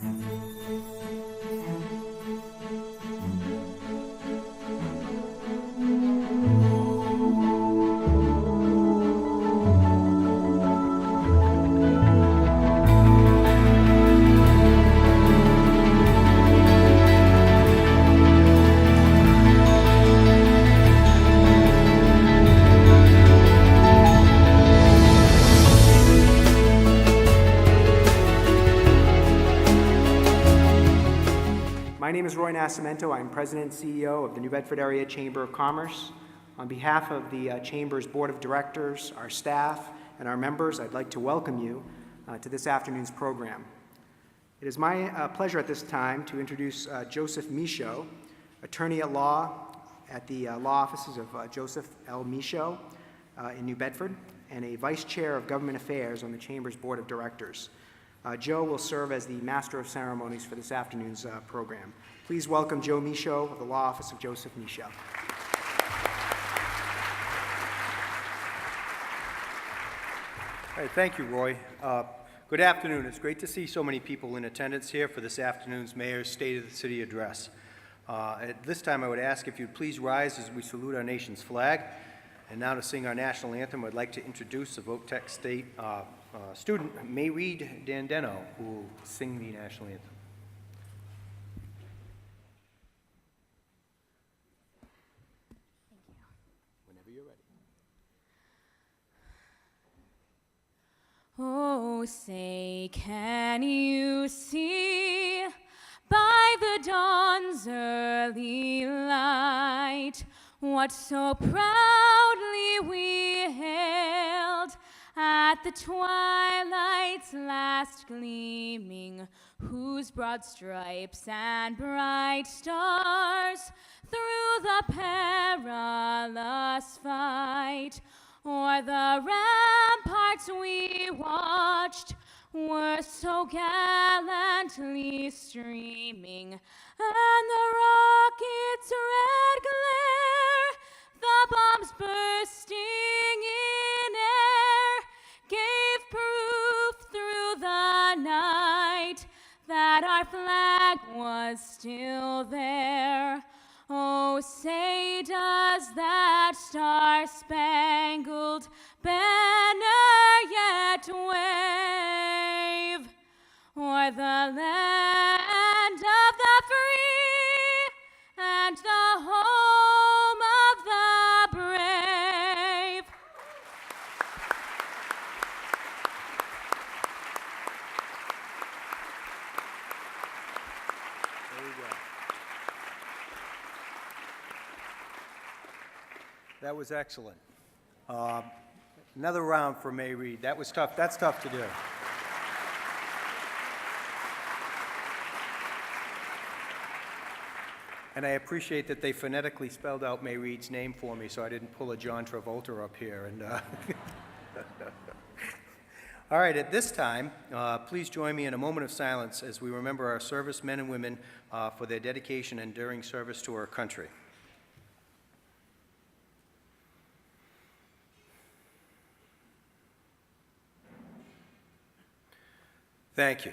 My name is Roy Nascimento. I'm President and CEO of the New Bedford Area Chamber of Commerce. On behalf of the Chamber's Board of Directors, our staff, and our members, I'd like to welcome you to this afternoon's program. It is my pleasure at this time to introduce Joseph Michaud, attorney at law at the law offices of Joseph L. Michaud in New Bedford, and a Vice Chair of Government Affairs on the Chamber's Board of Directors. Joe will serve as the Master of Ceremonies for this afternoon's program. Please welcome Joe Michaud of the Law Office of Joseph Michaud. All right, thank you, Roy. Good afternoon. It's great to see so many people in attendance here for this afternoon's Mayor's State of the City Address. At this time, I would ask if you'd please rise as we salute our nation's flag. And now to sing our national anthem, I'd like to introduce the Voc Tech State student, Mayreed Dandeno, who will sing the national anthem. Whenever you're ready. Oh, say, can you see by the dawn's early light what so proudly we hailed at the twilight's last gleaming, whose broad stripes and bright stars through the perilous fight o'er the ramparts we watched were so gallantly streaming, and the rocket's red glare, the bombs bursting in air, gave proof through the night that our flag was still there. Oh, say, does that star-spangled banner yet wave o'er the land of the free and the home of the brave? There you go. That was excellent. Another round for Mayreed. That was tough. That's tough to do. And I appreciate that they phonetically spelled out Mayreed's name for me, so I didn't pull a John Travolta up here. And all right, at this time, please join me in a moment of silence as we remember our servicemen and women for their dedication and enduring service to our country. Thank you.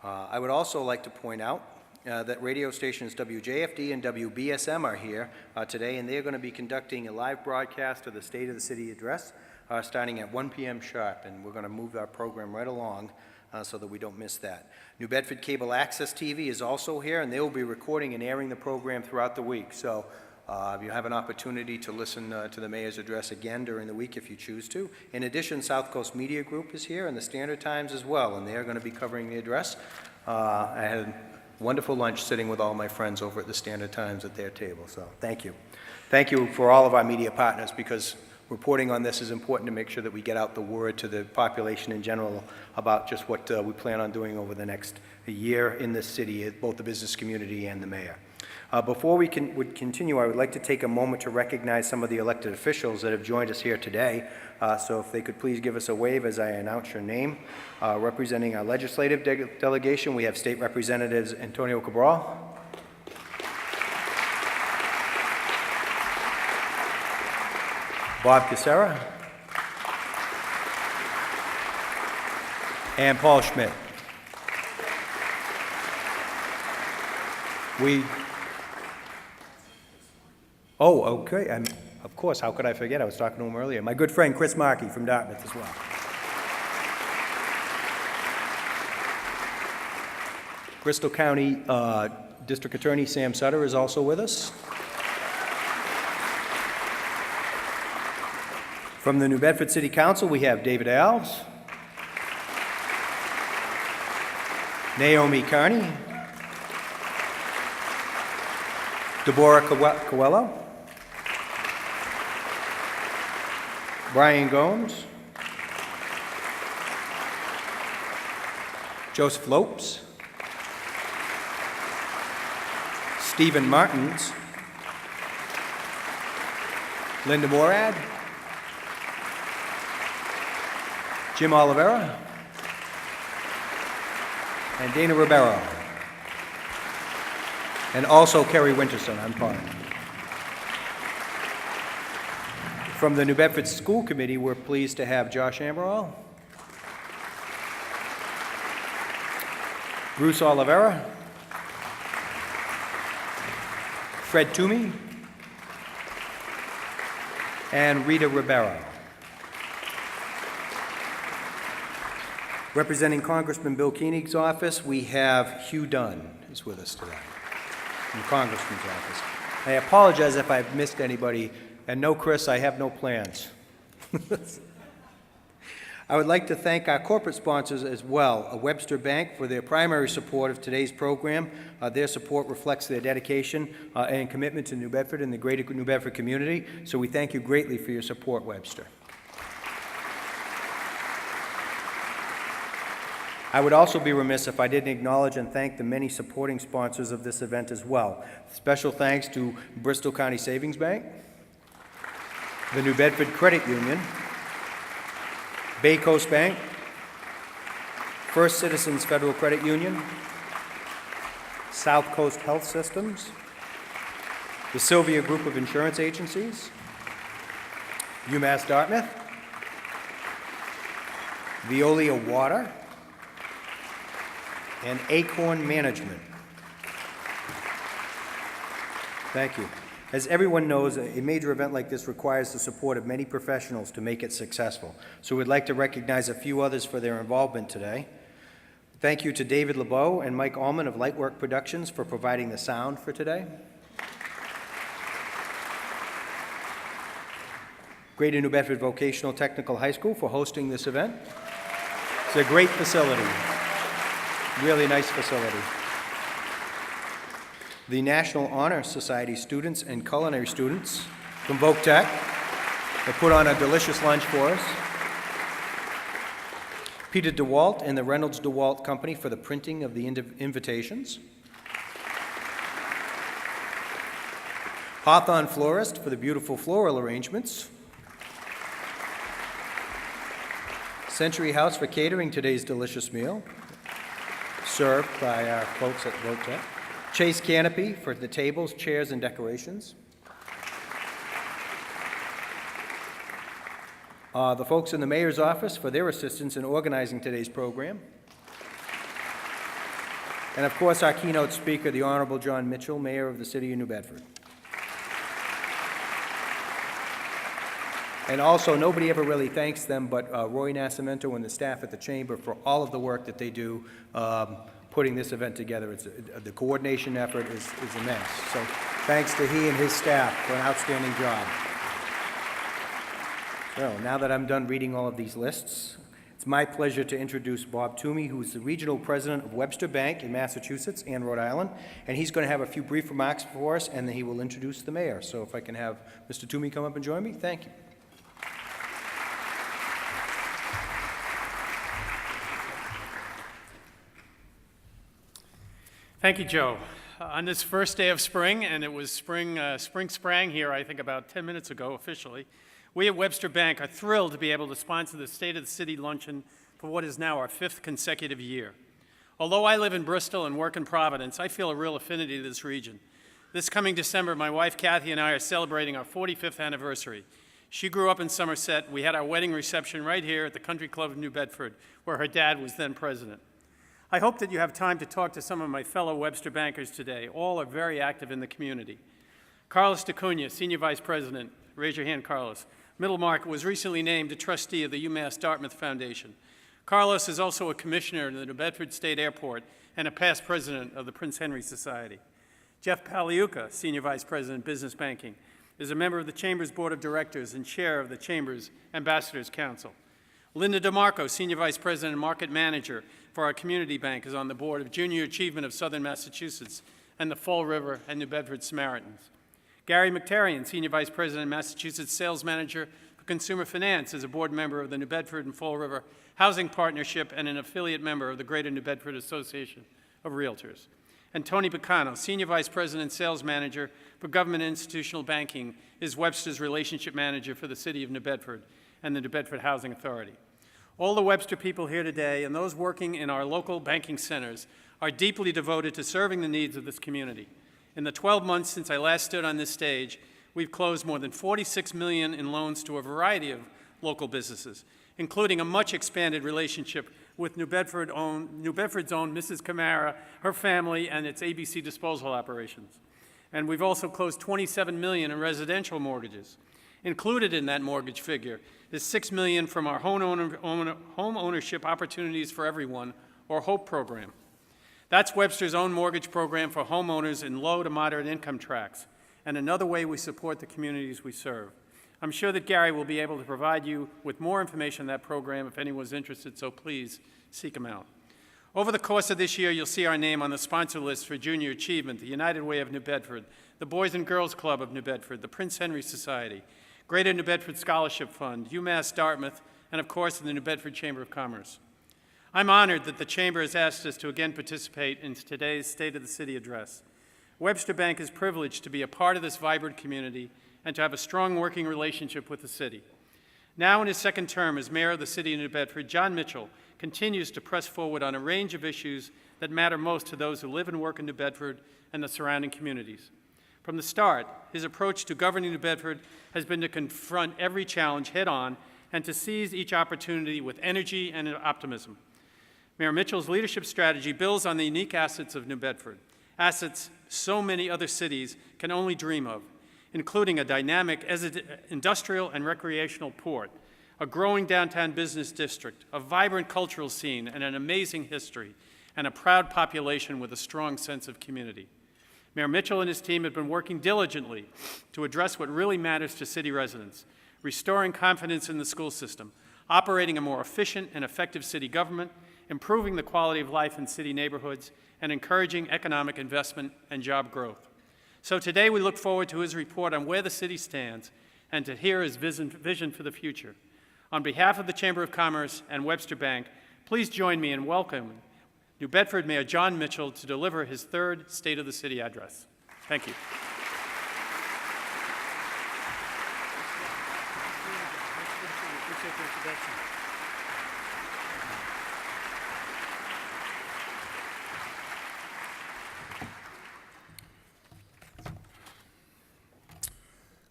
I would also like to point out that radio stations WJFD and WBSM are here today, and they're going to be conducting a live broadcast of the State of the City Address starting at 1 p.m. sharp, and we're going to move our program right along so that we don't miss that. New Bedford Cable Access TV is also here, and they will be recording and airing the program throughout the week. So you have an opportunity to listen to the Mayor's Address again during the week if you choose to. In addition, South Coast Media Group is here and the Standard Times as well, and they're going to be covering the address. I had a wonderful lunch sitting with all my friends over at the Standard Times at their table, so thank you. Thank you for all of our media partners, because reporting on this is important to make sure that we get out the word to the population in general about just what we plan on doing over the next year in this city, both the business community and the mayor. Before we would continue, I would like to take a moment to recognize some of the elected officials that have joined us here today. So if they could please give us a wave as I announce your name. Representing our legislative delegation, we have State Representatives Antonio Cabral, Bob Casera, and Paul Schmidt. Oh, okay, and of course, how could I forget? I was talking to him earlier. My good friend Chris Markey from Dartmouth as well. Bristol County District Attorney Sam Sutter is also with us. From the New Bedford City Council, we have David Alves, Naomi Carney, Deborah Coelho, Brian Gomes, Joseph Lopes, Stephen Martins, Linda Morad, Jim Oliveira, and Dana Ribeiro, and also Kerry Winterson, I'm part. From the New Bedford School Committee, we're pleased to have Josh Amaral, Bruce Oliveira, Fred Toomey, and Rita Ribeiro. Representing Congressman Bill Koenig's office, we have Hugh Dunn is with us today, from the Congressman's office. I apologize if I've missed anybody, and no, Chris, I have no plans. I would like to thank our corporate sponsors as well, Webster Bank, for their primary support of today's program. Their support reflects their dedication and commitment to New Bedford and the greater New Bedford community, so we thank you greatly for your support, Webster. I would also be remiss if I didn't acknowledge and thank the many supporting sponsors of this event as well. Special thanks to Bristol County Savings Bank, the New Bedford Credit Union, Bay Coast Bank, First Citizens Federal Credit Union, South Coast Health Systems, the Sylvia Group of Insurance Agencies, UMass Dartmouth, Veolia Water, and Acorn Management. Thank you. As everyone knows, a major event like this requires the support of many professionals to make it successful. So we'd like to recognize a few others for their involvement today. Thank you to David LeBeau and Mike Allman of Lightwork Productions for providing the sound for today. Greater New Bedford Vocational Technical High School for hosting this event. It's a great facility, really nice facility. The National Honor Society students and culinary students from Voc Tech that put on a delicious lunch for us. Peter DeWalt and the Reynolds DeWalt Company for the printing of the invitations. Hawthorne Florist for the beautiful floral arrangements. Century House for catering today's delicious meal, served by our folks at Voc Tech. Chase Canopy for the tables, chairs, and decorations. The folks in the mayor's office for their assistance in organizing today's program. And of course, our keynote speaker, the Honorable John Mitchell, Mayor of the City of New Bedford. And also, nobody ever really thanks them, but Roy Nascimento and the staff at the Chamber for all of the work that they do putting this event together. The coordination effort is immense. So thanks to he and his staff for an outstanding job. So now that I'm done reading all of these lists, it's my pleasure to introduce Bob Toomey, who is the regional president of Webster Bank in Massachusetts and Rhode Island. And he's going to have a few brief remarks for us, and then he will introduce the mayor. So if I can have Mr. Toomey come up and join me, thank you. Thank you, Joe. On this first day of spring, and it was spring sprang here, I think, about 10 minutes ago officially, we at Webster Bank are thrilled to be able to sponsor the State of the City Luncheon for what is now our 5th consecutive year. Although I live in Bristol and work in Providence, I feel a real affinity to this region. This coming December, my wife Kathy and I are celebrating our 45th anniversary. She grew up in Somerset. We had our wedding reception right here at the Country Club of New Bedford, where her dad was then president. I hope that you have time to talk to some of my fellow Webster bankers today. All are very active in the community. Carlos DeCunha, Senior Vice President. Raise your hand, Carlos. Middle market, was recently named a trustee of the UMass Dartmouth Foundation. Carlos is also a commissioner in the New Bedford State Airport and a past president of the Prince Henry Society. Jeff Paliuca, Senior Vice President, Business Banking, is a member of the Chamber's Board of Directors and chair of the Chamber's Ambassadors Council. Linda DeMarco, Senior Vice President and Market Manager for our community bank, is on the board of Junior Achievement of Southern Massachusetts and the Fall River and New Bedford Samaritans. Gary McTarian, Senior Vice President and Massachusetts Sales Manager for Consumer Finance, is a board member of the New Bedford and Fall River Housing Partnership and an affiliate member of the Greater New Bedford Association of Realtors. And Tony Bacano, Senior Vice President and Sales Manager for Government and Institutional Banking, is Webster's Relationship Manager for the City of New Bedford and the New Bedford Housing Authority. All the Webster people here today and those working in our local banking centers are deeply devoted to serving the needs of this community. In the 12 months since I last stood on this stage, we've closed more than $46 million in loans to a variety of local businesses, including a much expanded relationship with New Bedford's own Mrs. Camara, her family, and its ABC disposal operations. And we've also closed $27 million in residential mortgages. Included in that mortgage figure is $6 million from our home ownership opportunities for everyone, or HOPE program. That's Webster's own mortgage program for homeowners in low to moderate income tracts, and another way we support the communities we serve. I'm sure that Gary will be able to provide you with more information on that program if anyone's interested, so please seek him out. Over the course of this year, you'll see our name on the sponsor list for Junior Achievement, the United Way of New Bedford, the Boys and Girls Club of New Bedford, the Prince Henry Society, Greater New Bedford Scholarship Fund, UMass Dartmouth, and of course, the New Bedford Chamber of Commerce. I'm honored that the Chamber has asked us to again participate in today's State of the City address. Webster Bank is privileged to be a part of this vibrant community and to have a strong working relationship with the city. Now in his second term as mayor of the city of New Bedford, John Mitchell continues to press forward on a range of issues that matter most to those who live and work in New Bedford and the surrounding communities. From the start, his approach to governing New Bedford has been to confront every challenge head-on and to seize each opportunity with energy and optimism. Mayor Mitchell's leadership strategy builds on the unique assets of New Bedford, assets so many other cities can only dream of, including a dynamic industrial and recreational port, a growing downtown business district, a vibrant cultural scene, and an amazing history, and a proud population with a strong sense of community. Mayor Mitchell and his team have been working diligently to address what really matters to city residents, restoring confidence in the school system, operating a more efficient and effective city government, improving the quality of life in city neighborhoods, and encouraging economic investment and job growth. So today we look forward to his report on where the city stands and to hear his vision for the future. On behalf of the Chamber of Commerce and Webster Bank, please join me in welcoming New Bedford Mayor John Mitchell to deliver his third State of the City address. Thank you.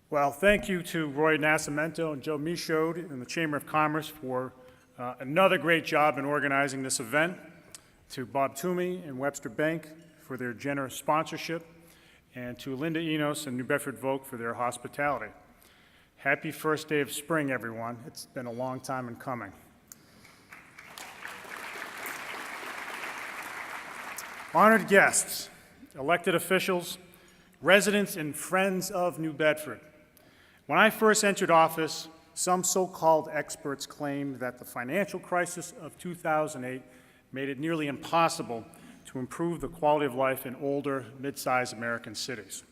Well, thank you to Roy Nascimento and Joe Michaud and the Chamber of Commerce for another great job in organizing this event, to Bob Toomey and Webster Bank for their generous sponsorship, and to Linda Enos and New Bedford Vogue for their hospitality. Happy first day of spring, everyone. It's been a long time in coming. Honored guests, elected officials, residents and friends of New Bedford. When I first entered office, some so-called experts claimed that the financial crisis of 2008 made it nearly impossible to improve the quality of life in older, mid-sized American cities.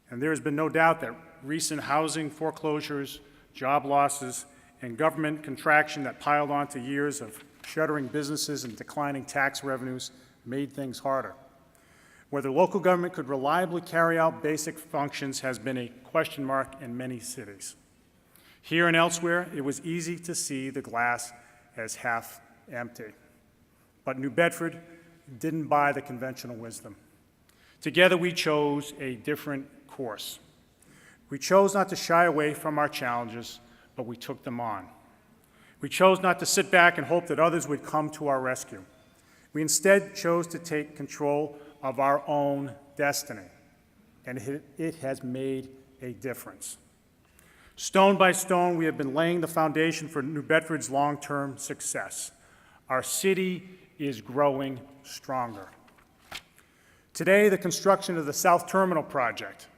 And there has been no doubt that recent housing foreclosures, job losses, and government contraction that piled onto years of shuttering businesses and declining tax revenues made things harder. Whether local government could reliably carry out basic functions has been a question mark in many cities. Here and elsewhere, it was easy to see the glass as half empty. But New Bedford didn't buy the conventional wisdom. Together, we chose a different course. We chose not to shy away from our challenges, but we took them on. We chose not to sit back and hope that others would come to our rescue. We instead chose to take control of our own destiny, and it has made a difference. Stone by stone, we have been laying the foundation for New Bedford's long-term success. Our city is growing stronger. Today, the construction of the South Terminal Project,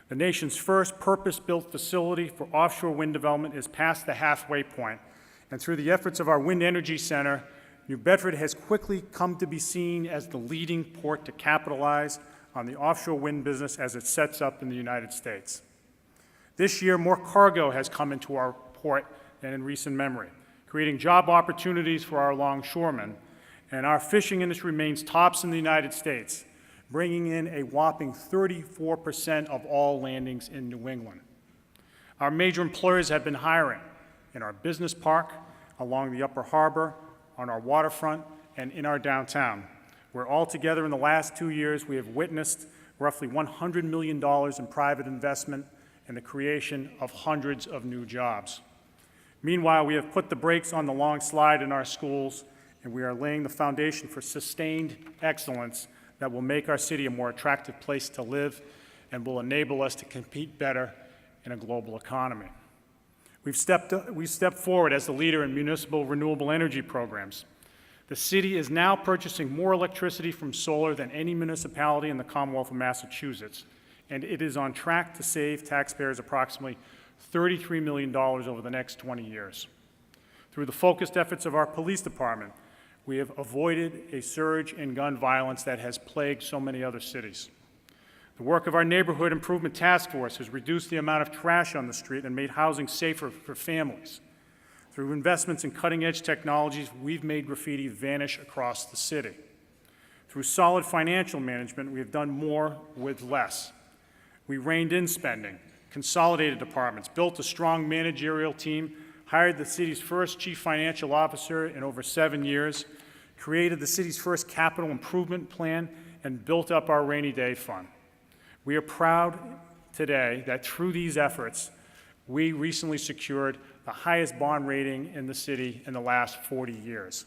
the nation's first purpose-built facility for offshore wind development, is past the halfway point, and through the efforts of our Wind Energy Center, New Bedford has quickly come to be seen as the leading port to capitalize on the offshore wind business as it sets up in the United States. This year, more cargo has come into our port than in recent memory, creating job opportunities for our longshoremen, and our fishing industry remains tops in the United States, bringing in a whopping 34% of all landings in New England. Our major employers have been hiring in our business park, along the Upper Harbor, on our waterfront, and in our downtown, where altogether in the last 2 years we have witnessed roughly $100 million in private investment and the creation of hundreds of new jobs. Meanwhile, we have put the brakes on the long slide in our schools, and we are laying the foundation for sustained excellence that will make our city a more attractive place to live and will enable us to compete better in a global economy. We've stepped forward as the leader in municipal renewable energy programs. The city is now purchasing more electricity from solar than any municipality in the Commonwealth of Massachusetts, and it is on track to save taxpayers approximately $33 million over the next 20 years. Through the focused efforts of our police department, we have avoided a surge in gun violence that has plagued so many other cities. The work of our Neighborhood Improvement Task Force has reduced the amount of trash on the street and made housing safer for families. Through investments in cutting-edge technologies, we've made graffiti vanish across the city. Through solid financial management, we have done more with less. We reined in spending, consolidated departments, built a strong managerial team, hired the city's first chief financial officer in over 7 years, created the city's first capital improvement plan, and built up our rainy day fund. We are proud today that through these efforts, we recently secured the highest bond rating in the city in the last 40 years.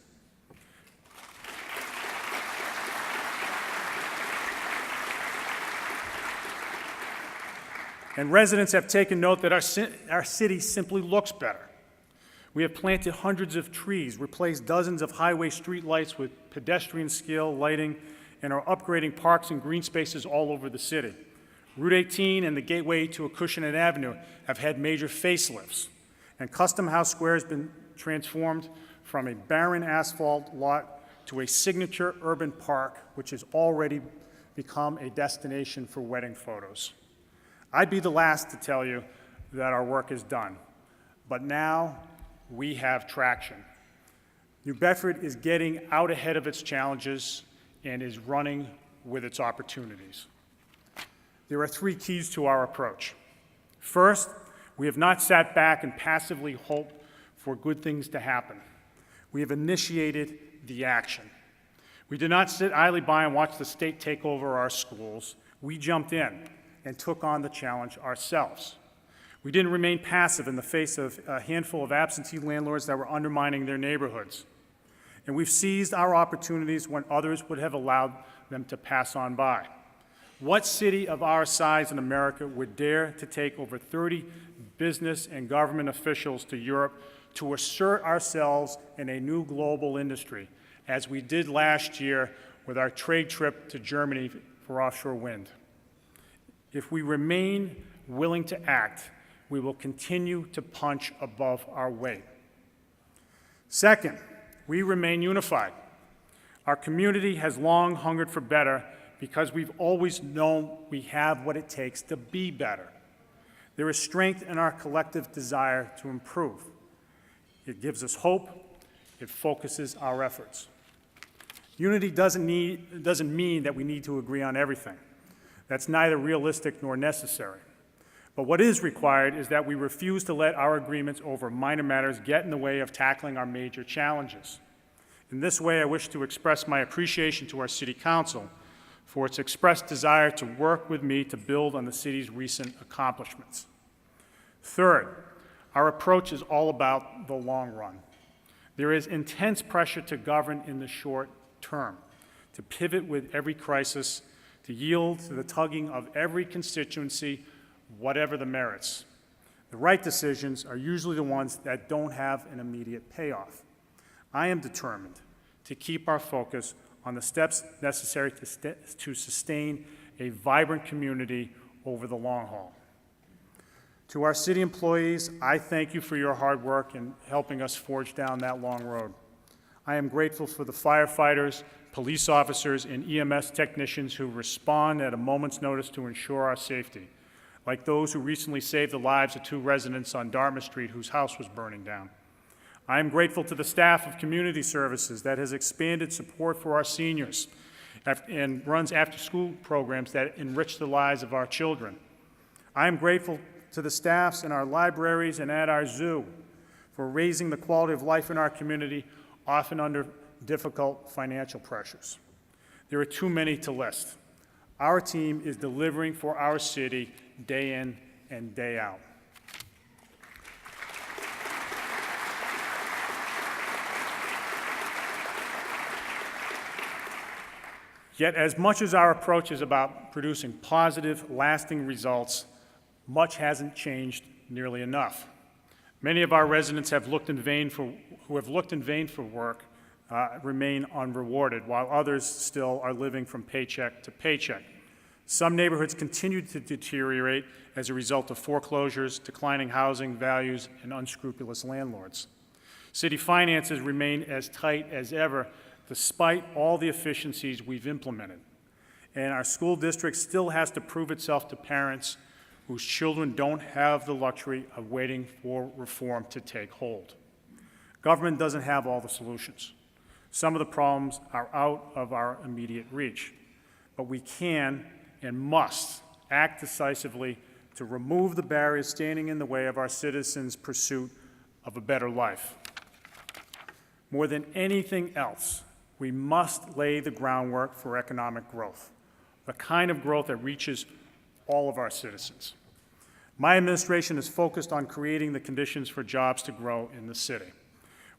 And residents have taken note that our city simply looks better. We have planted hundreds of trees, replaced dozens of highway streetlights with pedestrian scale lighting, and are upgrading parks and green spaces all over the city. Route 18 and the gateway to Acushnet Avenue have had major facelifts, and Custom House Square has been transformed from a barren asphalt lot to a signature urban park, which has already become a destination for wedding photos. I'd be the last to tell you that our work is done, but now we have traction. New Bedford is getting out ahead of its challenges and is running with its opportunities. There are 3 keys to our approach. First, we have not sat back and passively hoped for good things to happen. We have initiated the action. We did not sit idly by and watch the state take over our schools. We jumped in and took on the challenge ourselves. We didn't remain passive in the face of a handful of absentee landlords that were undermining their neighborhoods. And we've seized our opportunities when others would have allowed them to pass on by. What city of our size in America would dare to take over 30 business and government officials to Europe to assert ourselves in a new global industry, as we did last year with our trade trip to Germany for offshore wind? If we remain willing to act, we will continue to punch above our weight. Second, we remain unified. Our community has long hungered for better because we've always known we have what it takes to be better. There is strength in our collective desire to improve. It gives us hope. It focuses our efforts. Unity doesn't mean that we need to agree on everything. That's neither realistic nor necessary. But what is required is that we refuse to let our agreements over minor matters get in the way of tackling our major challenges. In this way, I wish to express my appreciation to our City Council for its expressed desire to work with me to build on the city's recent accomplishments. Third, our approach is all about the long run. There is intense pressure to govern in the short term. to pivot with every crisis, to yield to the tugging of every constituency, whatever the merits. The right decisions are usually the ones that don't have an immediate payoff. I am determined to keep our focus on the steps necessary to sustain a vibrant community over the long haul. To our city employees, I thank you for your hard work in helping us forge down that long road. I am grateful for the firefighters, police officers, and EMS technicians who respond at a moment's notice to ensure our safety, like those who recently saved the lives of 2 residents on Dartmouth Street whose house was burning down. I am grateful to the staff of Community Services that has expanded support for our seniors and runs after-school programs that enrich the lives of our children. I am grateful to the staffs in our libraries and at our zoo for raising the quality of life in our community, often under difficult financial pressures. There are too many to list. Our team is delivering for our city day in and day out. Yet, as much as our approach is about producing positive, lasting results, much hasn't changed nearly enough. Many of our residents who have looked in vain for work remain unrewarded, while others still are living from paycheck to paycheck. Some neighborhoods continue to deteriorate as a result of foreclosures, declining housing values, and unscrupulous landlords. City finances remain as tight as ever, despite all the efficiencies we've implemented. And our school district still has to prove itself to parents whose children don't have the luxury of waiting for reform to take hold. Government doesn't have all the solutions. Some of the problems are out of our immediate reach, but we can and must act decisively to remove the barriers standing in the way of our citizens' pursuit of a better life. More than anything else, we must lay the groundwork for economic growth, the kind of growth that reaches all of our citizens. My administration is focused on creating the conditions for jobs to grow in the city.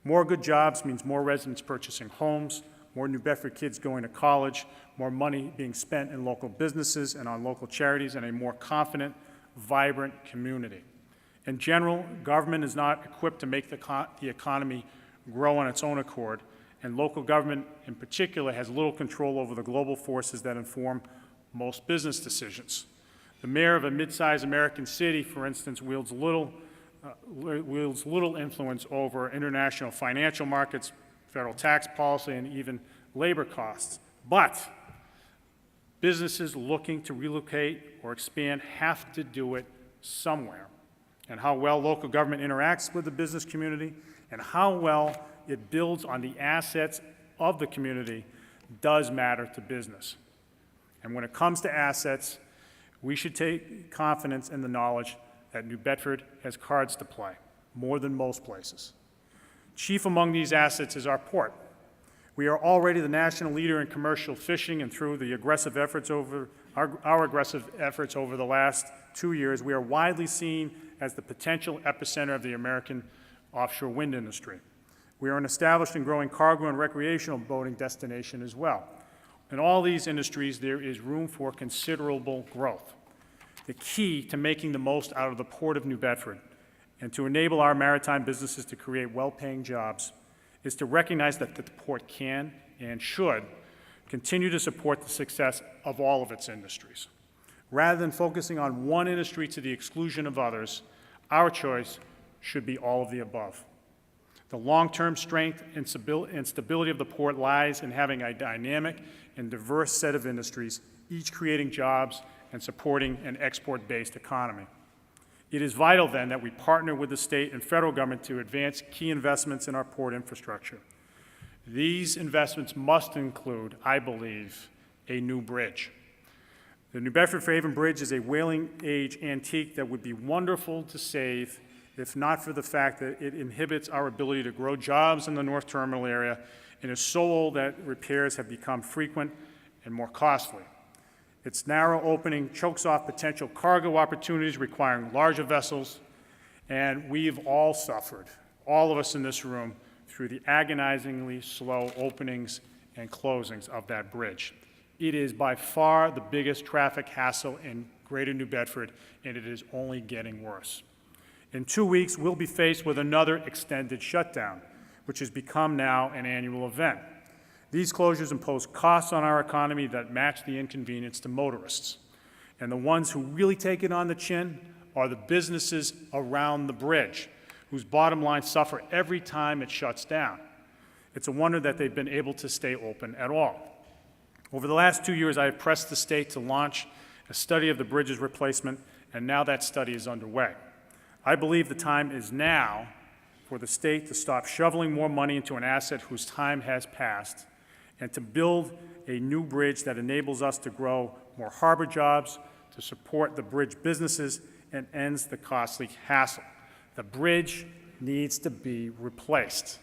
More good jobs means more residents purchasing homes, more New Bedford kids going to college, more money being spent in local businesses and on local charities, and a more confident, vibrant community. In general, government is not equipped to make the economy grow on its own accord, and local government in particular has little control over the global forces that inform most business decisions. The mayor of a mid-sized American city, for instance, wields little influence over international financial markets, federal tax policy, and even labor costs. But businesses looking to relocate or expand have to do it somewhere. And how well local government interacts with the business community and how well it builds on the assets of the community does matter to business. And when it comes to assets, we should take confidence in the knowledge that New Bedford has cards to play, more than most places. Chief among these assets is our port. We are already the national leader in commercial fishing, and through the aggressive efforts over our aggressive efforts over the last 2 years, we are widely seen as the potential epicenter of the American offshore wind industry. We are an established and growing cargo and recreational boating destination as well. In all these industries, there is room for considerable growth. The key to making the most out of the Port of New Bedford and to enable our maritime businesses to create well-paying jobs is to recognize that the port can and should continue to support the success of all of its industries. Rather than focusing on one industry to the exclusion of others, our choice should be all of the above. The long-term strength and stability of the port lies in having a dynamic and diverse set of industries, each creating jobs and supporting an export-based economy. It is vital, then, that we partner with the state and federal government to advance key investments in our port infrastructure. These investments must include, I believe, a new bridge. The New Bedford-Fair Haven Bridge is a whaling-age antique that would be wonderful to save if not for the fact that it inhibits our ability to grow jobs in the North Terminal area and is so old that repairs have become frequent and more costly. Its narrow opening chokes off potential cargo opportunities requiring larger vessels, and we've all suffered, all of us in this room, through the agonizingly slow openings and closings of that bridge. It is by far the biggest traffic hassle in greater New Bedford, and it is only getting worse. In 2 weeks, we'll be faced with another extended shutdown, which has become now an annual event. These closures impose costs on our economy that match the inconvenience to motorists. And the ones who really take it on the chin are the businesses around the bridge, whose bottom lines suffer every time it shuts down. It's a wonder that they've been able to stay open at all. Over the last 2 years, I have pressed the state to launch a study of the bridge's replacement, and now that study is underway. I believe the time is now for the state to stop shoveling more money into an asset whose time has passed and to build a new bridge that enables us to grow more harbor jobs, to support the bridge businesses, and ends the costly hassle. The bridge needs to be replaced.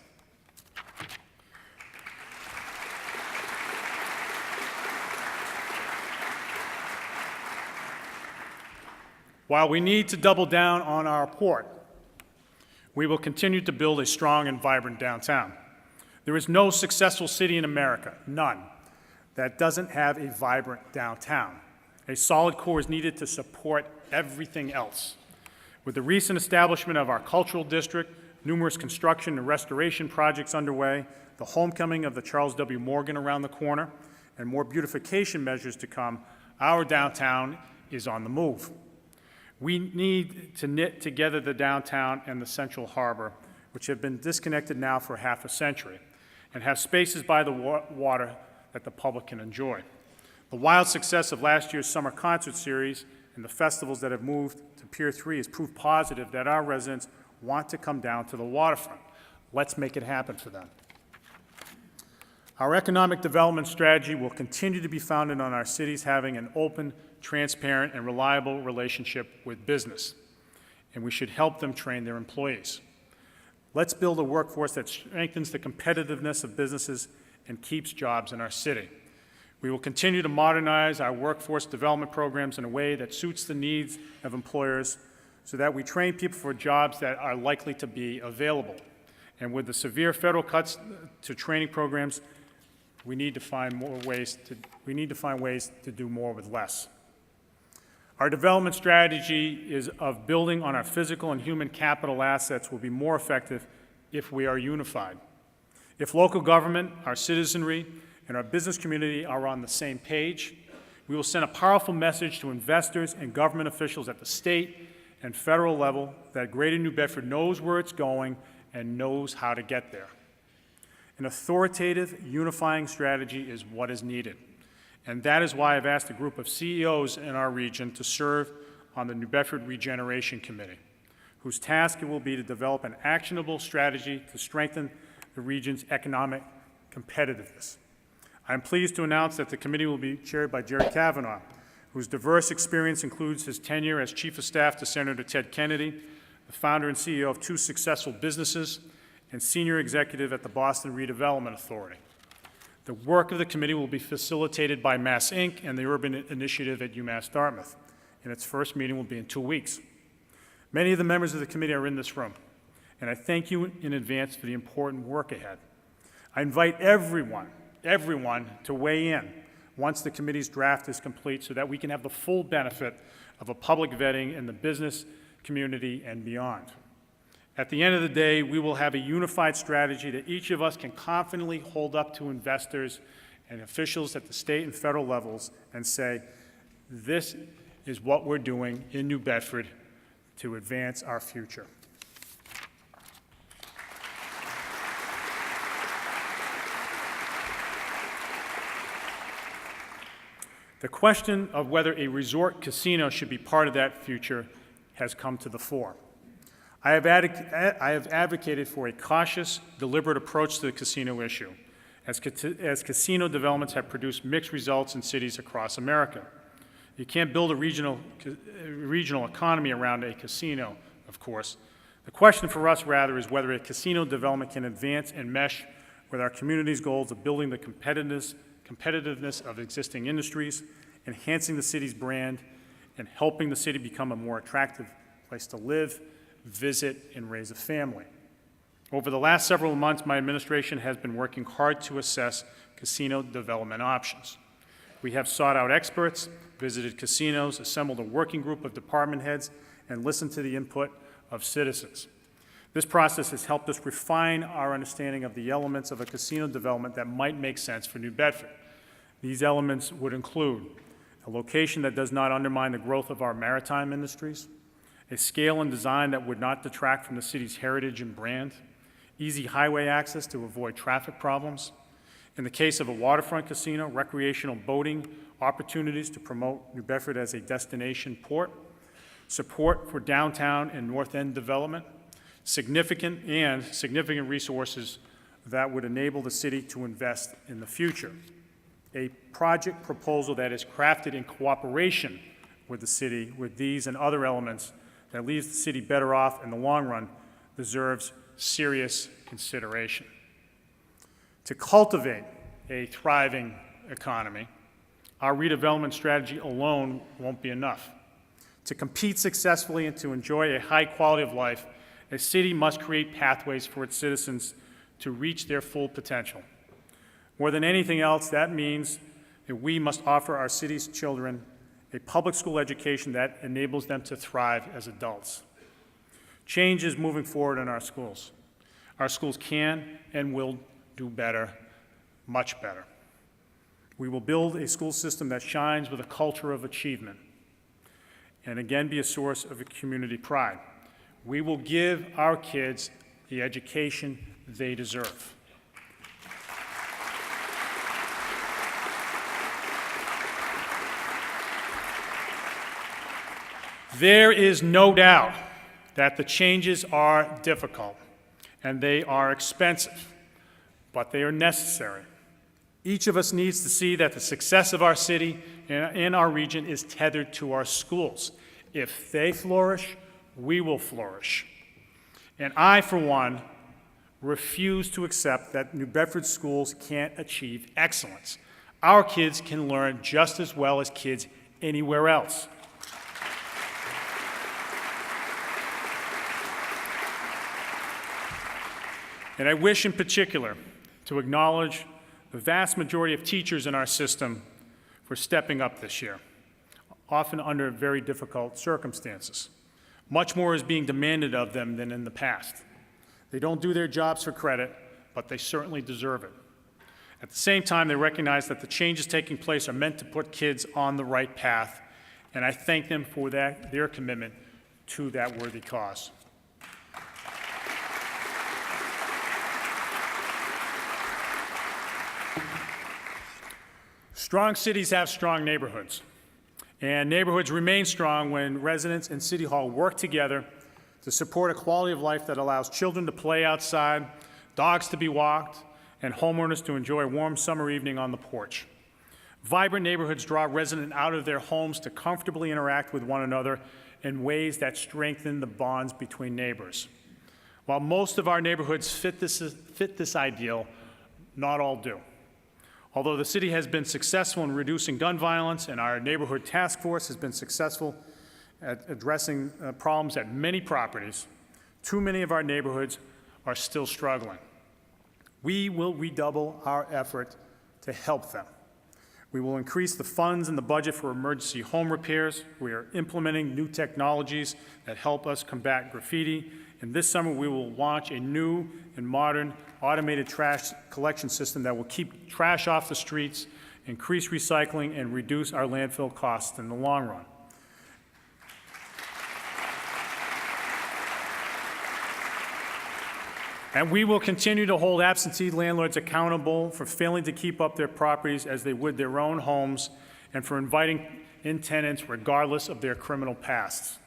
While we need to double down on our port, we will continue to build a strong and vibrant downtown. There is no successful city in America, none, that doesn't have a vibrant downtown. A solid core is needed to support everything else. With the recent establishment of our cultural district, numerous construction and restoration projects underway, the homecoming of the Charles W. Morgan around the corner, and more beautification measures to come, our downtown is on the move. We need to knit together the downtown and the Central Harbor, which have been disconnected now for half a century, and have spaces by the water that the public can enjoy. The wild success of last year's summer concert series and the festivals that have moved to Pier 3 is proof positive that our residents want to come down to the waterfront. Let's make it happen for them. Our economic development strategy will continue to be founded on our cities having an open, transparent, and reliable relationship with business, and we should help them train their employees. Let's build a workforce that strengthens the competitiveness of businesses and keeps jobs in our city. We will continue to modernize our workforce development programs in a way that suits the needs of employers so that we train people for jobs that are likely to be available. And with the severe federal cuts to training programs, we need to find ways to do more with less. Our development strategy is of building on our physical and human capital assets will be more effective if we are unified. If local government, our citizenry, and our business community are on the same page, we will send a powerful message to investors and government officials at the state and federal level that Greater New Bedford knows where it's going and knows how to get there. An authoritative, unifying strategy is what is needed. And that is why I've asked a group of CEOs in our region to serve on the New Bedford Regeneration Committee, whose task it will be to develop an actionable strategy to strengthen the region's economic competitiveness. I'm pleased to announce that the committee will be chaired by Jerry Kavanaugh, whose diverse experience includes his tenure as Chief of Staff to Senator Ted Kennedy, the founder and CEO of 2 successful businesses, and senior executive at the Boston Redevelopment Authority. The work of the committee will be facilitated by Mass Inc. and the Urban Initiative at UMass Dartmouth, and its first meeting will be in 2 weeks. Many of the members of the committee are in this room, and I thank you in advance for the important work ahead. I invite everyone to weigh in once the committee's draft is complete so that we can have the full benefit of a public vetting in the business community and beyond. At the end of the day, we will have a unified strategy that each of us can confidently hold up to investors and officials at the state and federal levels and say, this is what we're doing in New Bedford to advance our future. The question of whether a resort casino should be part of that future has come to the fore. I have advocated for a cautious, deliberate approach to the casino issue, as casino developments have produced mixed results in cities across America. You can't build a regional economy around a casino, of course. The question for us, rather, is whether a casino development can advance and mesh with our community's goals of building the competitiveness of existing industries, enhancing the city's brand, and helping the city become a more attractive place to live, visit, and raise a family. Over the last several months, my administration has been working hard to assess casino development options. We have sought out experts, visited casinos, assembled a working group of department heads, and listened to the input of citizens. This process has helped us refine our understanding of the elements of a casino development that might make sense for New Bedford. These elements would include a location that does not undermine the growth of our maritime industries, a scale and design that would not detract from the city's heritage and brand, easy highway access to avoid traffic problems. In the case of a waterfront casino, recreational boating opportunities to promote New Bedford as a destination port, support for downtown and North End development, significant resources that would enable the city to invest in the future. A project proposal that is crafted in cooperation with the city with these and other elements that leaves the city better off in the long run deserves serious consideration. To cultivate a thriving economy, our redevelopment strategy alone won't be enough. To compete successfully and to enjoy a high quality of life, a city must create pathways for its citizens to reach their full potential. More than anything else, that means that we must offer our city's children a public school education that enables them to thrive as adults. Change is moving forward in our schools. Our schools can and will do better, much better. We will build a school system that shines with a culture of achievement and again be a source of community pride. We will give our kids the education they deserve. There is no doubt that the changes are difficult and they are expensive, but they are necessary. Each of us needs to see that the success of our city and our region is tethered to our schools. If they flourish, we will flourish. And I, for one, refuse to accept that New Bedford schools can't achieve excellence. Our kids can learn just as well as kids anywhere else. And I wish in particular to acknowledge the vast majority of teachers in our system for stepping up this year, often under very difficult circumstances. Much more is being demanded of them than in the past. They don't do their jobs for credit, but they certainly deserve it. At the same time, they recognize that the changes taking place are meant to put kids on the right path, and I thank them for their commitment to that worthy cause. Strong cities have strong neighborhoods, and neighborhoods remain strong when residents and City Hall work together to support a quality of life that allows children to play outside, dogs to be walked, and homeowners to enjoy a warm summer evening on the porch. Vibrant neighborhoods draw residents out of their homes to comfortably interact with one another in ways that strengthen the bonds between neighbors. While most of our neighborhoods fit this ideal, not all do. Although the city has been successful in reducing gun violence and our neighborhood task force has been successful at addressing problems at many properties, too many of our neighborhoods are still struggling. We will redouble our effort to help them. We will increase the funds in the budget for emergency home repairs. We are implementing new technologies that help us combat graffiti. And this summer, we will launch a new and modern automated trash collection system that will keep trash off the streets, increase recycling, and reduce our landfill costs in the long run. And we will continue to hold absentee landlords accountable for failing to keep up their properties as they would their own homes and for inviting in tenants regardless of their criminal pasts.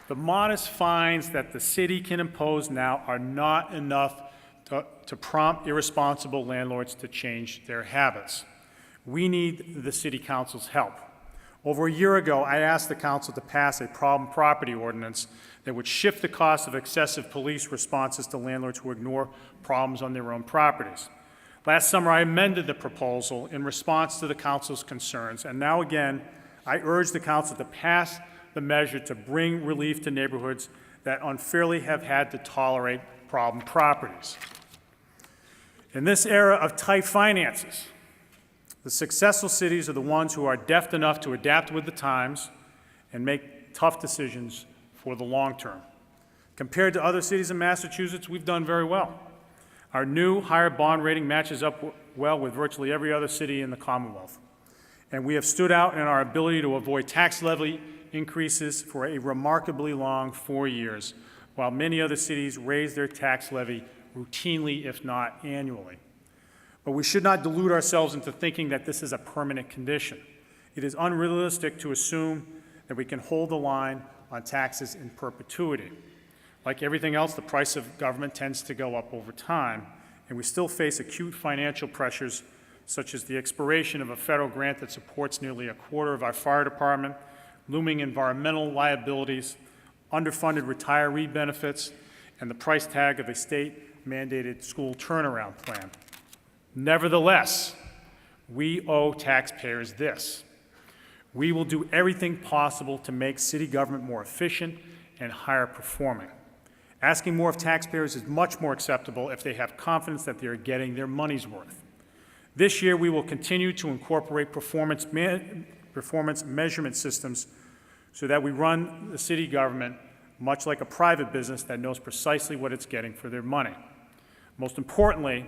The modest fines that the city can impose now are not enough to prompt irresponsible landlords to change their habits. We need the City Council's help. Over a year ago, I asked the Council to pass a problem property ordinance that would shift the cost of excessive police responses to landlords who ignore problems on their own properties. Last summer, I amended the proposal in response to the Council's concerns, and now again, I urge the Council to pass the measure to bring relief to neighborhoods that unfairly have had to tolerate problem properties. In this era of tight finances, the successful cities are the ones who are deft enough to adapt with the times and make tough decisions for the long term. Compared to other cities in Massachusetts, we've done very well. Our new higher bond rating matches up well with virtually every other city in the Commonwealth. And we have stood out in our ability to avoid tax levy increases for a remarkably long 4 years, while many other cities raise their tax levy routinely, if not annually. But we should not delude ourselves into thinking that this is a permanent condition. It is unrealistic to assume that we can hold the line on taxes in perpetuity. Like everything else, the price of government tends to go up over time, and we still face acute financial pressures, such as the expiration of a federal grant that supports nearly a quarter of our fire department, looming environmental liabilities, underfunded retiree benefits, and the price tag of a state-mandated school turnaround plan. Nevertheless, we owe taxpayers this. We will do everything possible to make city government more efficient and higher performing. Asking more of taxpayers is much more acceptable if they have confidence that they are getting their money's worth. This year, we will continue to incorporate performance measurement systems so that we run the city government much like a private business that knows precisely what it's getting for their money. Most importantly,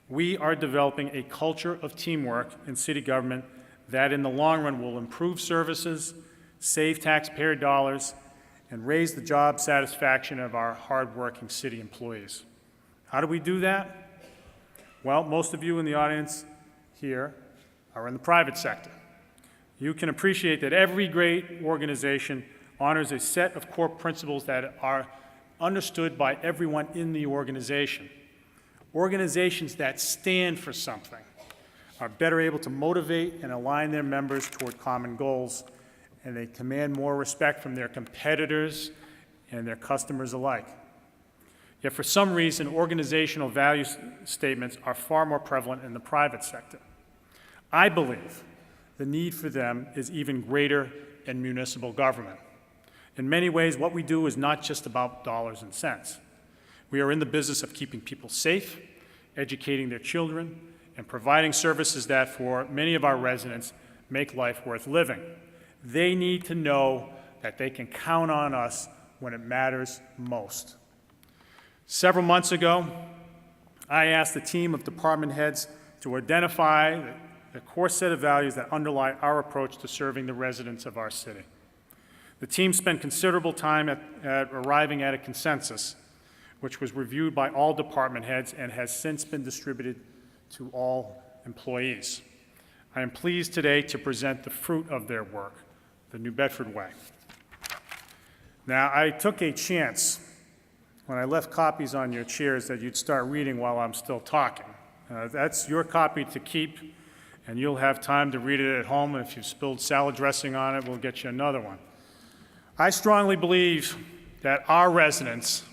we are developing a culture of teamwork in city government that in the long run will improve services, save taxpayer dollars, and raise the job satisfaction of our hardworking city employees. How do we do that? Well, most of you in the audience here are in the private sector. You can appreciate that every great organization honors a set of core principles that are understood by everyone in the organization. Organizations that stand for something are better able to motivate and align their members toward common goals, and they command more respect from their competitors and their customers alike. Yet for some reason, organizational value statements are far more prevalent in the private sector. I believe the need for them is even greater in municipal government. In many ways, what we do is not just about dollars and cents. We are in the business of keeping people safe, educating their children, and providing services that, for many of our residents, make life worth living. They need to know that they can count on us when it matters most. Several months ago, I asked a team of department heads to identify the core set of values that underlie our approach to serving the residents of our city. The team spent considerable time at arriving at a consensus, which was reviewed by all department heads and has since been distributed to all employees. I am pleased today to present the fruit of their work, the New Bedford Way. Now, I took a chance when I left copies on your chairs that you'd start reading while I'm still talking. That's your copy to keep, and you'll have time to read it at home, and if you've spilled salad dressing on it, we'll get you another one. I strongly believe that our residents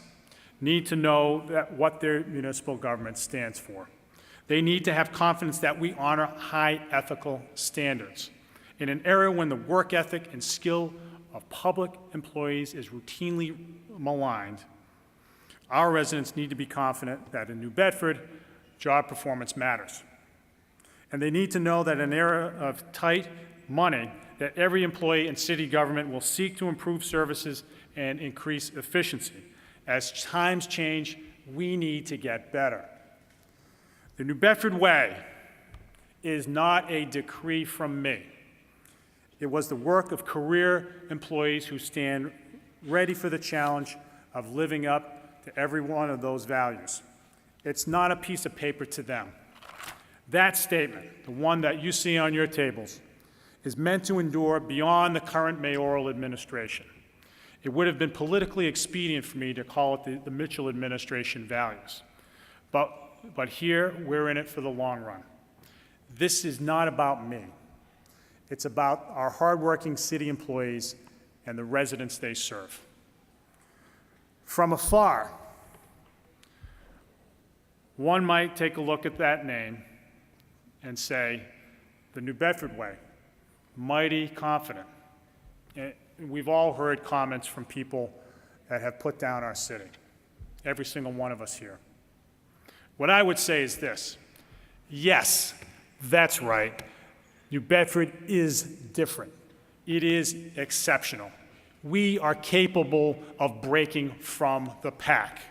need to know that what their municipal government stands for. They need to have confidence that we honor high ethical standards. In an era when the work ethic and skill of public employees is routinely maligned, our residents need to be confident that in New Bedford, job performance matters. And they need to know that in an era of tight money, that every employee in city government will seek to improve services and increase efficiency. As times change, we need to get better. The New Bedford Way is not a decree from me. It was the work of career employees who stand ready for the challenge of living up to every one of those values. It's not a piece of paper to them. That statement, the one that you see on your tables, is meant to endure beyond the current mayoral administration. It would have been politically expedient for me to call it the Mitchell administration values. But here, we're in it for the long run. This is not about me. It's about our hardworking city employees and the residents they serve. From afar, one might take a look at that name and say, the New Bedford Way, mighty confident. we've all heard comments from people that have put down our city, every single one of us here. What I would say is this: yes, that's right. New Bedford is different. It is exceptional. We are capable of breaking from the pack.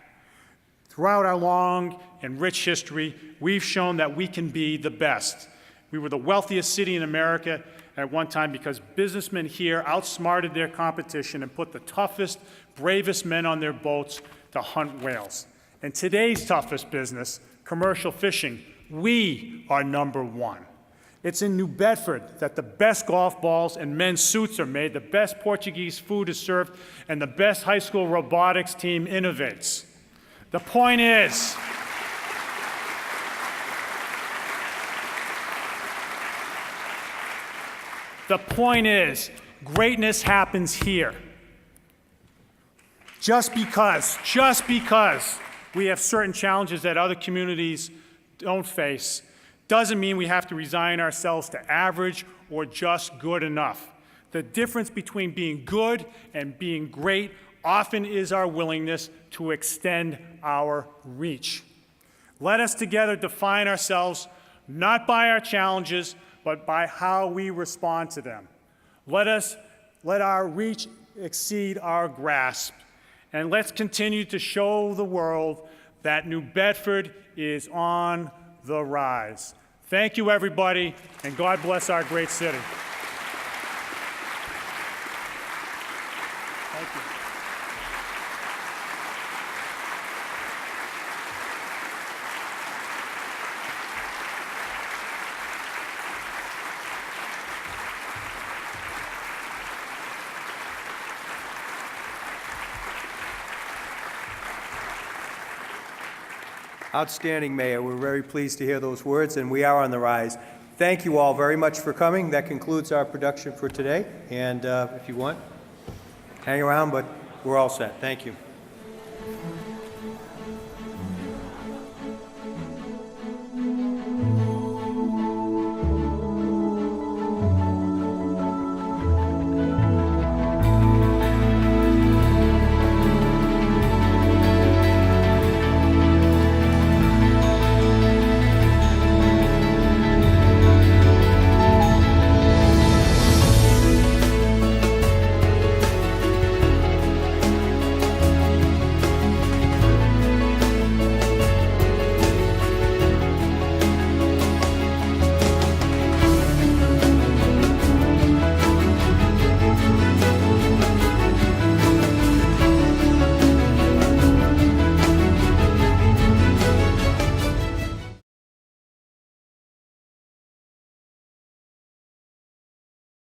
Throughout our long and rich history, we've shown that we can be the best. We were the wealthiest city in America at one time because businessmen here outsmarted their competition and put the toughest, bravest men on their boats to hunt whales. And today's toughest business, commercial fishing, we are number one. It's in New Bedford that the best golf balls and men's suits are made, the best Portuguese food is served, and the best high school robotics team innovates. The point is, greatness happens here. Just because we have certain challenges that other communities don't face doesn't mean we have to resign ourselves to average or just good enough. The difference between being good and being great often is our willingness to extend our reach. Let us together define ourselves not by our challenges, but by how we respond to them. Let our reach exceed our grasp, and let's continue to show the world that New Bedford is on the rise. Thank you, everybody, and God bless our great city. Thank you. Outstanding, Mayor. We're very pleased to hear those words, and we are on the rise. Thank you all very much for coming. That concludes our production for today. And if you want, hang around, but we're all set. Thank you.